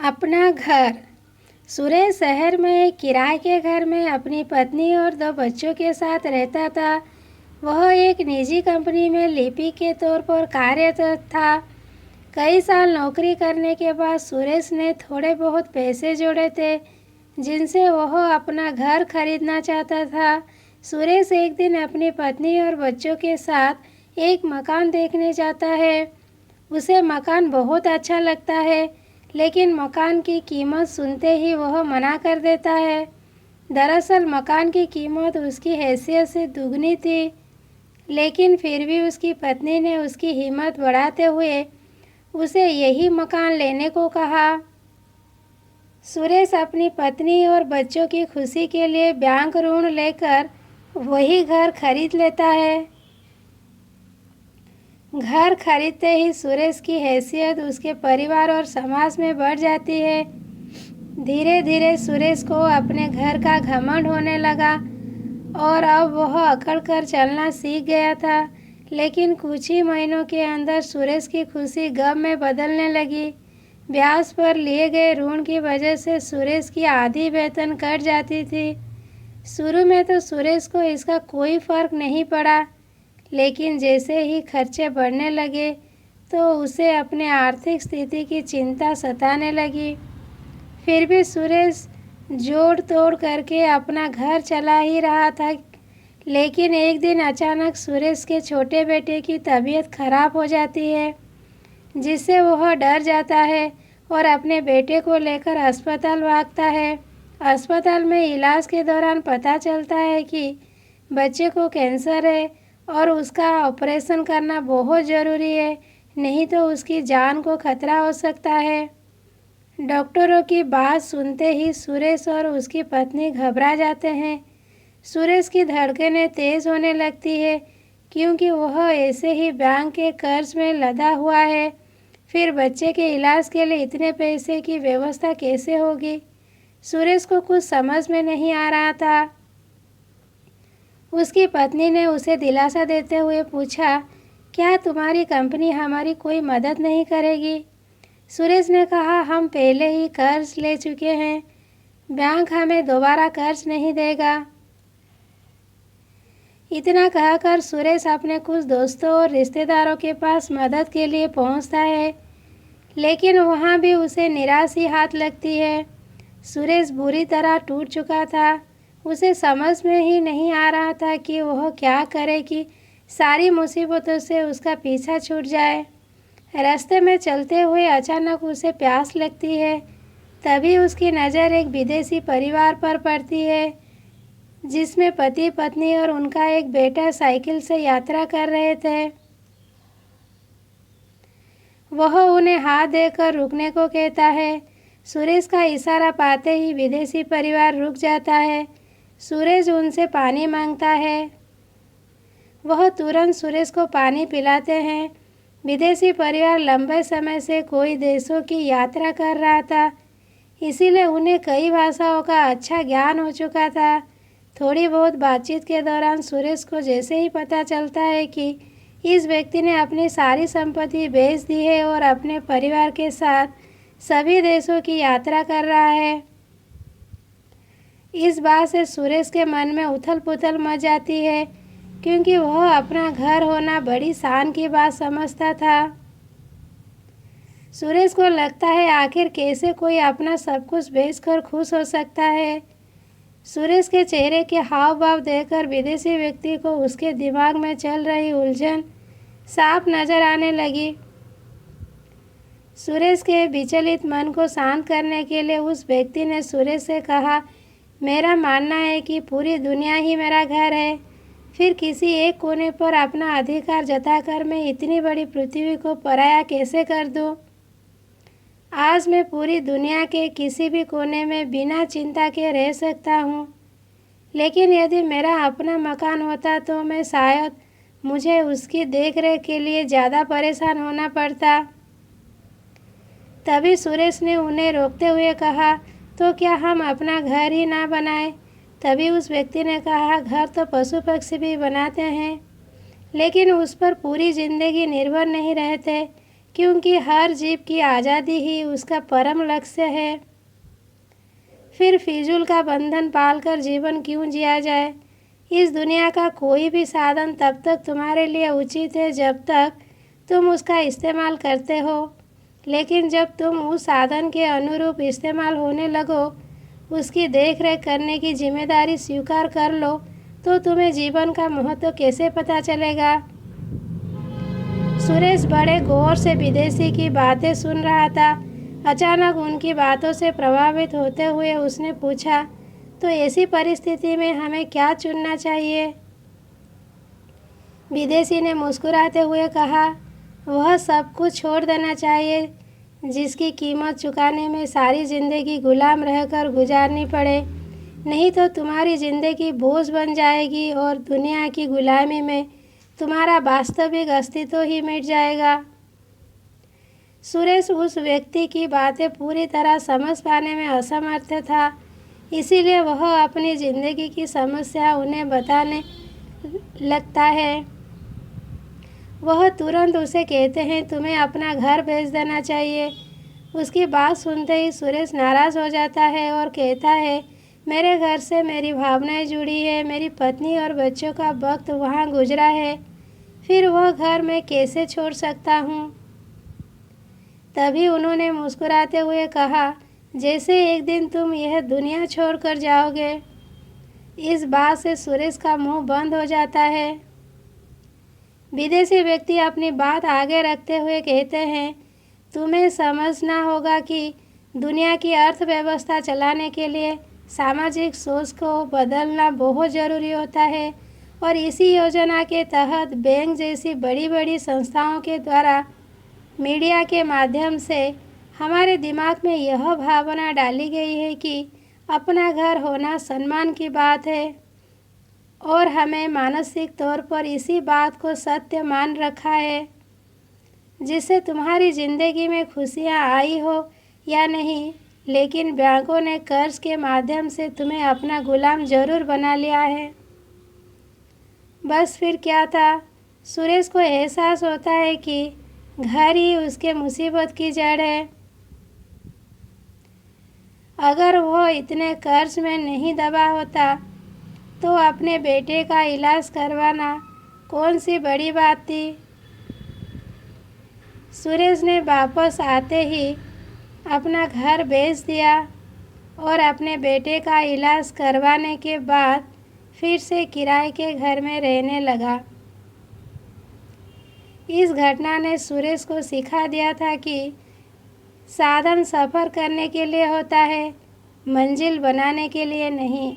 अपना घर। सुरेश शहर में एक किराए के घर में अपनी पत्नी और 2 बच्चों के साथ रहता था। वह एक निजी कंपनी में लिपिक के तौर पर कार्यरत था। कई साल नौकरी करने के बाद सुरेश ने थोड़े बहुत पैसे जोड़े थे, जिनसे वह अपना घर खरीदना चाहता था। सुरेश एक दिन अपनी पत्नी और बच्चों के साथ एक मकान देखने जाता है। उसे मकान बहुत अच्छा लगता है, लेकिन मकान की कीमत सुनते ही वह मना कर देता है। दरअसल मकान की कीमत उसकी हैसियत से दुगनी थी, लेकिन फिर भी उसकी पत्नी ने उसकी हिम्मत बढ़ाते हुए उसे यही मकान लेने को कहा। सुरेश अपनी पत्नी और बच्चों की खुशी के लिए बैंक ऋण लेकर वही घर खरीद लेता है। घर खरीदते ही सुरेश की हैसियत उसके परिवार और समाज में बढ़ जाती है। धीरे धीरे सुरेश को अपने घर का घमंड होने लगा और अब वह अकड़ कर चलना सीख गया था। लेकिन कुछ ही महीनों के अंदर सुरेश की खुशी गम में बदलने लगी। ब्याज पर लिए गए ऋण की वजह से सुरेश की आधी वेतन कट जाती थी। शुरू में तो सुरेश को इसका कोई फर्क नहीं पड़ा, लेकिन जैसे ही खर्चे बढ़ने लगे तो उसे अपने आर्थिक स्थिति की चिंता सताने लगी। फिर भी सुरेश जोड़ तोड़ करके अपना घर चला ही रहा था। लेकिन एक दिन अचानक सुरेश के छोटे बेटे की तबीयत खराब हो जाती है, जिससे वह डर जाता है और अपने बेटे को लेकर अस्पताल भागता है। अस्पताल में इलाज के दौरान पता चलता है कि बच्चे को कैंसर है और उसका ऑपरेशन करना बहुत ज़रूरी है, नहीं तो उसकी जान को खतरा हो सकता है। डॉक्टरों की बात सुनते ही सुरेश और उसकी पत्नी घबरा जाते हैं। सुरेश की धड़कनें तेज़ होने लगती है, क्योंकि वह ऐसे ही बैंक के कर्ज में लदा हुआ है। फिर बच्चे के इलाज के लिए इतने पैसे की व्यवस्था कैसे होगी? सुरेश को कुछ समझ में नहीं आ रहा था। उसकी पत्नी ने उसे दिलासा देते हुए पूछा, क्या तुम्हारी कंपनी हमारी कोई मदद नहीं करेगी? सुरेश ने कहा, हम पहले ही कर्ज ले चुके हैं, बैंक हमें दोबारा कर्ज नहीं देगा। इतना कहकर सुरेश अपने कुछ दोस्तों और रिश्तेदारों के पास मदद के लिए पहुंचता है, लेकिन वहां भी उसे निराश ही हाथ लगती है। सुरेश बुरी तरह टूट चुका था। उसे समझ में ही नहीं आ रहा था कि वह क्या करे कि सारी मुसीबतों से उसका पीछा छूट जाए। रास्ते में चलते हुए अचानक उसे प्यास लगती है। तभी उसकी नज़र एक विदेशी परिवार पर पड़ती है, जिसमें पति पत्नी और उनका एक बेटा साइकिल से यात्रा कर रहे थे। वह उन्हें हाथ देकर रुकने को कहता है। सुरेश का इशारा पाते ही विदेशी परिवार रुक जाता है। सुरेश उनसे पानी मांगता है। वह तुरंत सुरेश को पानी पिलाते हैं। विदेशी परिवार लंबे समय से कई देशों की यात्रा कर रहा था, इसीलिए उन्हें कई भाषाओं का अच्छा ज्ञान हो चुका था। थोड़ी बहुत बातचीत के दौरान सुरेश को जैसे ही पता चलता है कि इस व्यक्ति ने अपनी सारी संपत्ति बेच दी है और अपने परिवार के साथ सभी देशों की यात्रा कर रहा है, इस बात से सुरेश के मन में उथल पुथल मच जाती है, क्योंकि वह अपना घर होना बड़ी शान की बात समझता था। सुरेश को लगता है आखिर कैसे कोई अपना सब कुछ बेचकर खुश हो सकता है। सुरेश के चेहरे के हाव भाव देखकर विदेशी व्यक्ति को उसके दिमाग में चल रही उलझन साफ नजर आने लगी। सुरेश के विचलित मन को शांत करने के लिए उस व्यक्ति ने सुरेश से कहा, मेरा मानना है कि पूरी दुनिया ही मेरा घर है, फिर किसी एक कोने पर अपना अधिकार जताकर मैं इतनी बड़ी पृथ्वी को पराया कैसे कर दूं? आज मैं पूरी दुनिया के किसी भी कोने में बिना चिंता के रह सकता हूँ, लेकिन यदि मेरा अपना मकान होता तो मैं शायद मुझे उसकी देखरेख के लिए ज़्यादा परेशान होना पड़ता। तभी सुरेश ने उन्हें रोकते हुए कहा, तो क्या हम अपना घर ही ना बनाएं? तभी उस व्यक्ति ने कहा, घर तो पशु पक्षी भी बनाते हैं, लेकिन उस पर पूरी जिंदगी निर्भर नहीं रहते। क्योंकि हर जीव की आज़ादी ही उसका परम लक्ष्य है। फिर फिजूल का बंधन पालकर जीवन क्यों जिया जाए। इस दुनिया का कोई भी साधन तब तक तुम्हारे लिए उचित है जब तक तुम उसका इस्तेमाल करते हो, लेकिन जब तुम उस साधन के अनुरूप इस्तेमाल होने लगो, उसकी देख रेख करने की जिम्मेदारी स्वीकार कर लो, तो तुम्हें जीवन का महत्व कैसे पता चलेगा। सुरेश बड़े गौर से विदेशी की बातें सुन रहा था। अचानक उनकी बातों से प्रभावित होते हुए उसने पूछा, तो ऐसी परिस्थिति में हमें क्या चुनना चाहिए। विदेशी ने मुस्कुराते हुए कहा, वह सब कुछ छोड़ देना चाहिए जिसकी कीमत चुकाने में सारी ज़िंदगी गुलाम रहकर गुजारनी पड़े, नहीं तो तुम्हारी ज़िंदगी बोझ बन जाएगी और दुनिया की गुलामी में तुम्हारा वास्तविक अस्तित्व ही मिट जाएगा। सुरेश उस व्यक्ति की बातें पूरी तरह समझ पाने में असमर्थ था, इसीलिए वह अपनी ज़िंदगी की समस्या उन्हें बताने लगता है। वह तुरंत उसे कहते हैं, तुम्हें अपना घर बेच देना चाहिए। उसकी बात सुनते ही सुरेश नाराज़ हो जाता है और कहता है, मेरे घर से मेरी भावनाएं जुड़ी है, मेरी पत्नी और बच्चों का वक्त वहाँ गुजरा है, फिर वह घर मैं कैसे छोड़ सकता हूँ। तभी उन्होंने मुस्कुराते हुए कहा, जैसे एक दिन तुम यह दुनिया छोड़कर जाओगे। इस बात से सुरेश का मुंह बंद हो जाता है। विदेशी व्यक्ति अपनी बात आगे रखते हुए कहते हैं, तुम्हें समझना होगा कि दुनिया की अर्थव्यवस्था चलाने के लिए सामाजिक सोच को बदलना बहुत ज़रूरी होता है और इसी योजना के तहत बैंक जैसी बड़ी बड़ी संस्थाओं के द्वारा मीडिया के माध्यम से हमारे दिमाग में यह भावना डाली गई है कि अपना घर होना सम्मान की बात है और हमें मानसिक तौर पर इसी बात को सत्य मान रखा है। जिससे तुम्हारी ज़िंदगी में खुशियाँ आई हो या नहीं, लेकिन बैंकों ने कर्ज के माध्यम से तुम्हें अपना गुलाम ज़रूर बना लिया है। बस फिर क्या था, सुरेश को एहसास होता है कि घर ही उसके मुसीबत की जड़ है। अगर वो इतने कर्ज में नहीं दबा होता तो अपने बेटे का इलाज करवाना कौन सी बड़ी बात थी। सुरेश ने वापस आते ही अपना घर बेच दिया और अपने बेटे का इलाज करवाने के बाद फिर से किराए के घर में रहने लगा। इस घटना ने सुरेश को सिखा दिया था कि साधन सफ़र करने के लिए होता है, मंजिल बनाने के लिए नहीं।